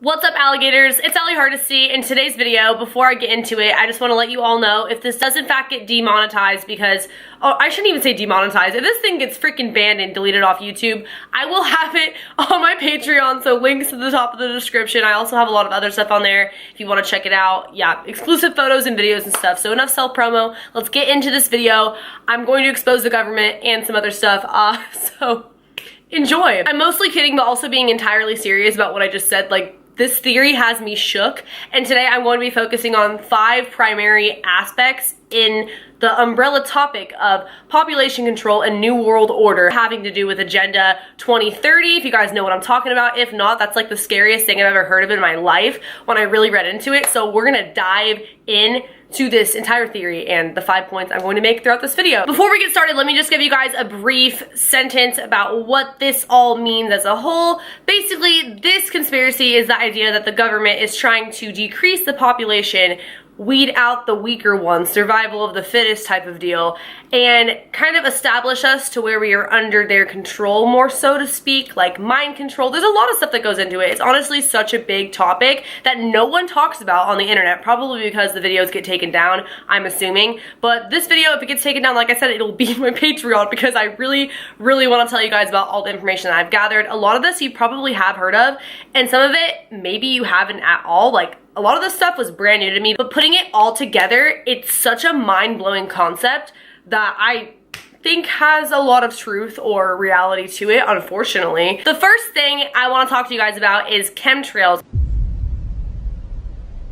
What's up, alligators? It's Allie Hardesty. In today's video, before I get into it, I just want to let you all know if this does in fact get demonetized because, oh, I shouldn't even say demonetized. If this thing gets freaking banned and deleted off YouTube, I will have it on my Patreon, so links to the top of the description. I also have a lot of other stuff on there if you want to check it out. Yeah, exclusive photos and videos and stuff. So enough self-promo. Let's get into this video. I'm going to expose the government and some other stuff. So enjoy. I'm mostly kidding, but also being entirely serious about what I just said. Like, this theory has me shook, and today I'm going to be focusing on 5 primary aspects in the umbrella topic of population control and New World Order having to do with Agenda 2030, if you guys know what I'm talking about. If not, that's like the scariest thing I've ever heard of in my life when I really read into it. So we're gonna dive in to this entire theory and the 5 points I'm going to make throughout this video. Before we get started, let me just give you guys a brief sentence about what this all means as a whole. Basically, this conspiracy is the idea that the government is trying to decrease the population, weed out the weaker ones, survival of the fittest type of deal, and kind of establish us to where we are under their control, more so to speak, like mind control. There's a lot of stuff that goes into it. It's honestly such a big topic that no one talks about on the internet, probably because the videos get taken down, I'm assuming. But this video, if it gets taken down, like I said, it'll be in my Patreon because I really want to tell you guys about all the information that I've gathered. A lot of this you probably have heard of, and some of it maybe you haven't at all. Like, a lot of this stuff was brand new to me, but putting it all together, it's such a mind-blowing concept that I think has a lot of truth or reality to it, unfortunately. The first thing I want to talk to you guys about is chemtrails.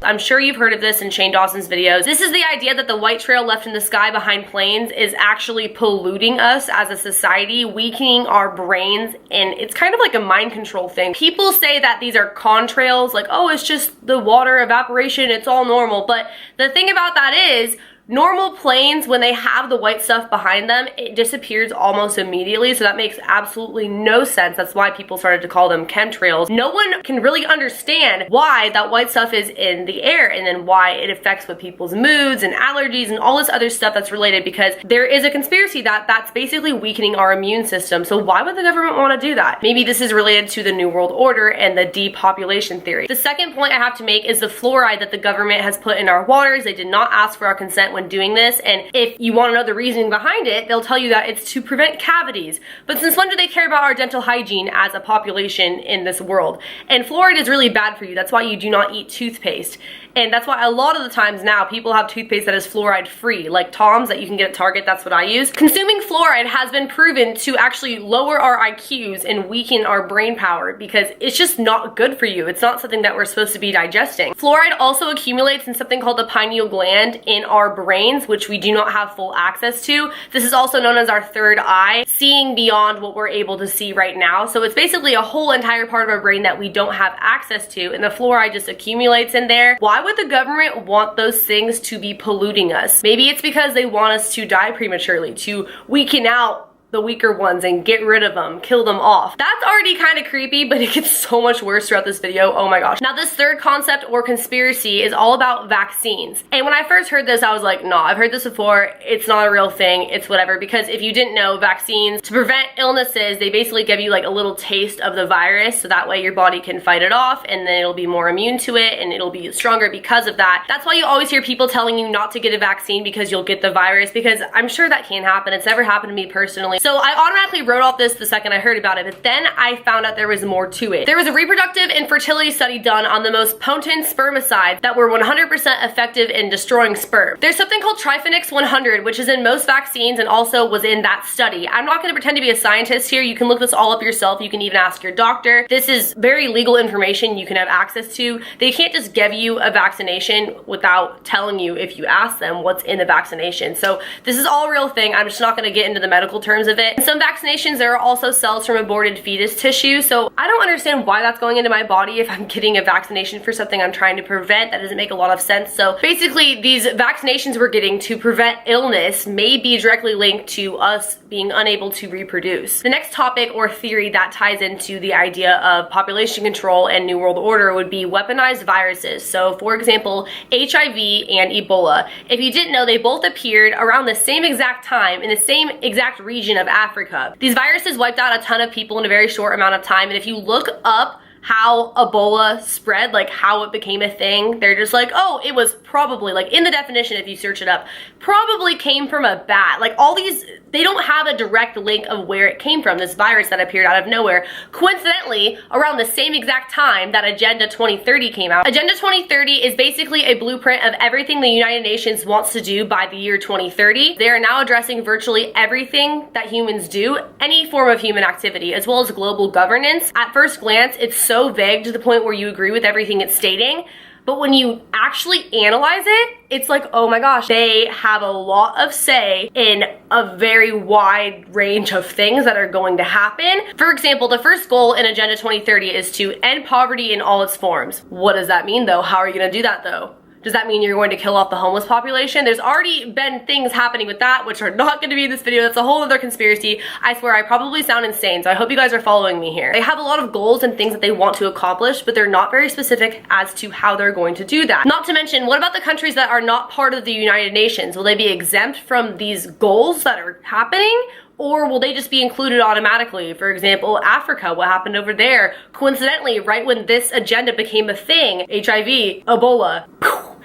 I'm sure you've heard of this in Shane Dawson's videos. This is the idea that the white trail left in the sky behind planes is actually polluting us as a society, weakening our brains, and it's kind of like a mind control thing. People say that these are contrails, like, oh, it's just the water evaporation, it's all normal. But the thing about that is, normal planes, when they have the white stuff behind them, it disappears almost immediately, so that makes absolutely no sense. That's why people started to call them chemtrails. No one can really understand why that white stuff is in the air and then why it affects with people's moods and allergies and all this other stuff that's related, because there is a conspiracy that that's basically weakening our immune system. So why would the government want to do that? Maybe this is related to the New World Order and the depopulation theory. The second point I have to make is the fluoride that the government has put in our waters. They did not ask for our consent when doing this, and if you want to know the reasoning behind it, they'll tell you that it's to prevent cavities. But since when do they care about our dental hygiene as a population in this world? And fluoride is really bad for you. That's why you do not eat toothpaste. And that's why a lot of the times now people have toothpaste that is fluoride free, like Tom's that you can get at Target. That's what I use. Consuming fluoride has been proven to actually lower our IQs and weaken our brain power because it's just not good for you. It's not something that we're supposed to be digesting. Fluoride also accumulates in something called the pineal gland in our brains, which we do not have full access to. This is also known as our third eye, seeing beyond what we're able to see right now. So it's basically a whole entire part of our brain that we don't have access to, and the fluoride just accumulates in there. Why would the government want those things to be polluting us? Maybe it's because they want us to die prematurely, to weaken out the weaker ones and get rid of them, kill them off. That's already kind of creepy, but it gets so much worse throughout this video. Oh my gosh. Now, this third concept or conspiracy is all about vaccines. And when I first heard this, I was like, no, I've heard this before. It's not a real thing. It's whatever. Because if you didn't know, vaccines, to prevent illnesses, they basically give you like a little taste of the virus, so that way your body can fight it off, and then it'll be more immune to it, and it'll be stronger because of that. That's why you always hear people telling you not to get a vaccine because you'll get the virus, because I'm sure that can happen. It's never happened to me personally. So I automatically wrote off this the second I heard about it, but then I found out there was more to it. There was a reproductive and fertility study done on the most potent spermicides that were 100% effective in destroying sperm. There's something called Trifonix 100, which is in most vaccines and also was in that study. I'm not going to pretend to be a scientist here. You can look this all up yourself. You can even ask your doctor. This is very legal information you can have access to. They can't just give you a vaccination without telling you, if you ask them, what's in the vaccination. So this is all a real thing. I'm just not going to get into the medical terms of it. Some vaccinations, there are also cells from aborted fetus tissue, so I don't understand why that's going into my body if I'm getting a vaccination for something I'm trying to prevent. That doesn't make a lot of sense. So basically, these vaccinations we're getting to prevent illness may be directly linked to us being unable to reproduce. The next topic or theory that ties into the idea of population control and New World Order would be weaponized viruses. So for example, HIV and Ebola. If you didn't know, they both appeared around the same exact time in the same exact region of Africa. These viruses wiped out a ton of people in a very short amount of time, and if you look up how Ebola spread, like how it became a thing. They're just like, oh, it was probably, like in the definition, if you search it up, probably came from a bat. Like all these, they don't have a direct link of where it came from, this virus that appeared out of nowhere. Coincidentally, around the same exact time that Agenda 2030 came out. Agenda 2030 is basically a blueprint of everything the United Nations wants to do by the year 2030. They are now addressing virtually everything that humans do, any form of human activity, as well as global governance. At first glance, it's so vague to the point where you agree with everything it's stating. But when you actually analyze it, it's like, oh my gosh, they have a lot of say in a very wide range of things that are going to happen. For example, the first goal in Agenda 2030 is to end poverty in all its forms. What does that mean though? How are you gonna do that though? Does that mean you're going to kill off the homeless population? There's already been things happening with that, which are not going to be in this video. That's a whole other conspiracy. I swear, I probably sound insane, so I hope you guys are following me here. They have a lot of goals and things that they want to accomplish, but they're not very specific as to how they're going to do that. Not to mention, what about the countries that are not part of the United Nations? Will they be exempt from these goals that are happening? Or will they just be included automatically? For example, Africa, what happened over there? Coincidentally, right when this agenda became a thing, HIV, Ebola,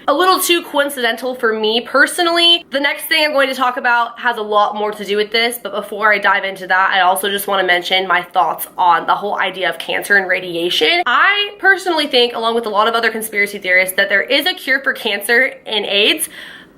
a little too coincidental for me personally. The next thing I'm going to talk about has a lot more to do with this, but before I dive into that, I also just want to mention my thoughts on the whole idea of cancer and radiation. I personally think, along with a lot of other conspiracy theorists, that there is a cure for cancer and AIDS,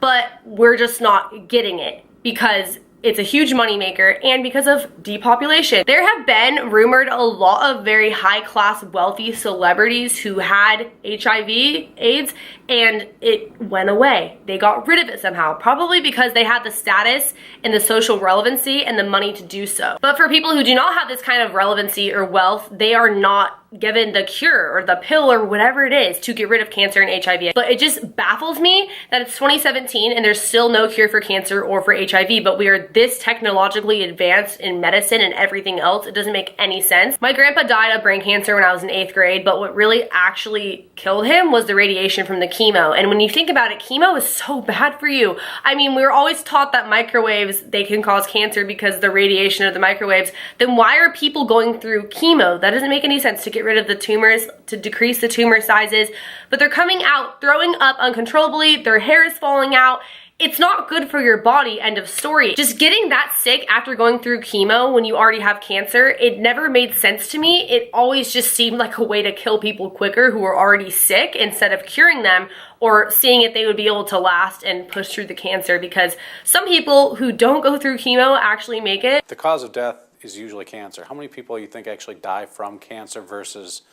but we're just not getting it because it's a huge moneymaker and because of depopulation. There have been rumored a lot of very high-class, wealthy celebrities who had HIV, AIDS, and it went away. They got rid of it somehow, probably because they had the status and the social relevancy and the money to do so. But for people who do not have this kind of relevancy or wealth, they are not given the cure or the pill or whatever it is to get rid of cancer and HIV. But it just baffles me that it's 2017 and there's still no cure for cancer or for HIV, but we are this technologically advanced in medicine and everything else. It doesn't make any sense. My grandpa died of brain cancer when I was in 8th grade, but what really actually killed him was the radiation from the chemo. And when you think about it, chemo is so bad for you. I mean, we were always taught that microwaves, they can cause cancer because the radiation of the microwaves. Then why are people going through chemo? That doesn't make any sense, to get rid of the tumors, to decrease the tumor sizes. But they're coming out, throwing up uncontrollably, their hair is falling out. It's not good for your body, end of story. Just getting that sick after going through chemo when you already have cancer, it never made sense to me. It always just seemed like a way to kill people quicker who are already sick instead of curing them or seeing if they would be able to last and push through the cancer, because some people who don't go through chemo actually make it. The cause of death is usually cancer. How many people you think actually die from cancer versus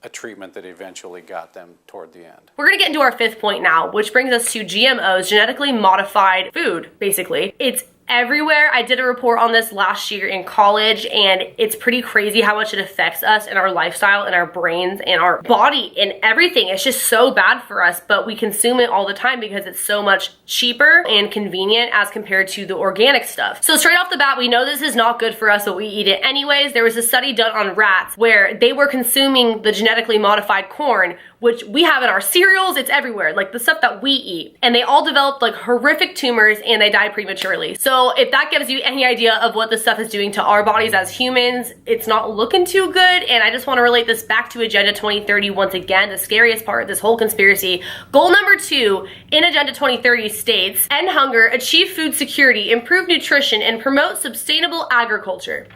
a treatment that eventually got them toward the end? We're gonna get into our 5th point now, which brings us to GMOs, genetically modified food, basically. It's everywhere. I did a report on this last year in college, and it's pretty crazy how much it affects us and our lifestyle and our brains and our body and everything. It's just so bad for us, but we consume it all the time because it's so much cheaper and convenient as compared to the organic stuff. So straight off the bat, we know this is not good for us, but we eat it anyways. There was a study done on rats where they were consuming the genetically modified corn, which we have in our cereals. It's everywhere, like the stuff that we eat. And they all developed like horrific tumors and they died prematurely. So if that gives you any idea of what this stuff is doing to our bodies as humans, it's not looking too good. And I just want to relate this back to Agenda 2030 once again, the scariest part of this whole conspiracy. Goal number 2 in Agenda 2030 states, end hunger, achieve food security, improve nutrition, and promote sustainable agriculture.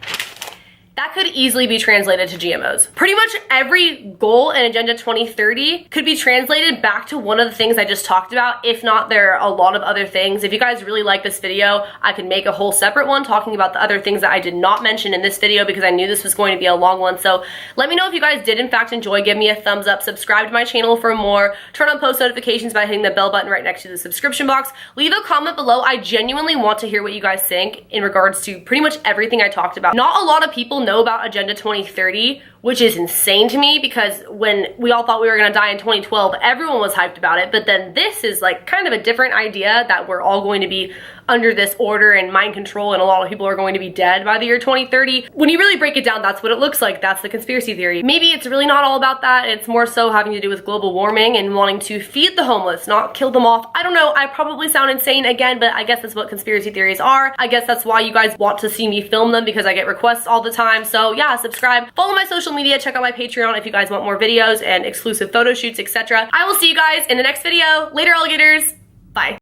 That could easily be translated to GMOs. Pretty much every goal in Agenda 2030 could be translated back to one of the things I just talked about. If not, there are a lot of other things. If you guys really like this video, I could make a whole separate one talking about the other things that I did not mention in this video because I knew this was going to be a long one. So let me know if you guys did in fact enjoy. Give me a thumbs up, subscribe to my channel for more, turn on post notifications by hitting the bell button right next to the subscription box. Leave a comment below. I genuinely want to hear what you guys think in regards to pretty much everything I talked about. Not a lot of people know about Agenda 2030, which is insane to me because when we all thought we were gonna die in 2012, everyone was hyped about it, but then this is like kind of a different idea that we're all going to be under this order and mind control and a lot of people are going to be dead by the year 2030. When you really break it down, that's what it looks like. That's the conspiracy theory. Maybe it's really not all about that. It's more so having to do with global warming and wanting to feed the homeless, not kill them off. I don't know. I probably sound insane again, but I guess that's what conspiracy theories are. I guess that's why you guys want to see me film them because I get requests all the time. So yeah, subscribe, follow my social media. Check out my Patreon if you guys want more videos and exclusive photo shoots, etc. I will see you guys in the next video. Later, alligators. Bye.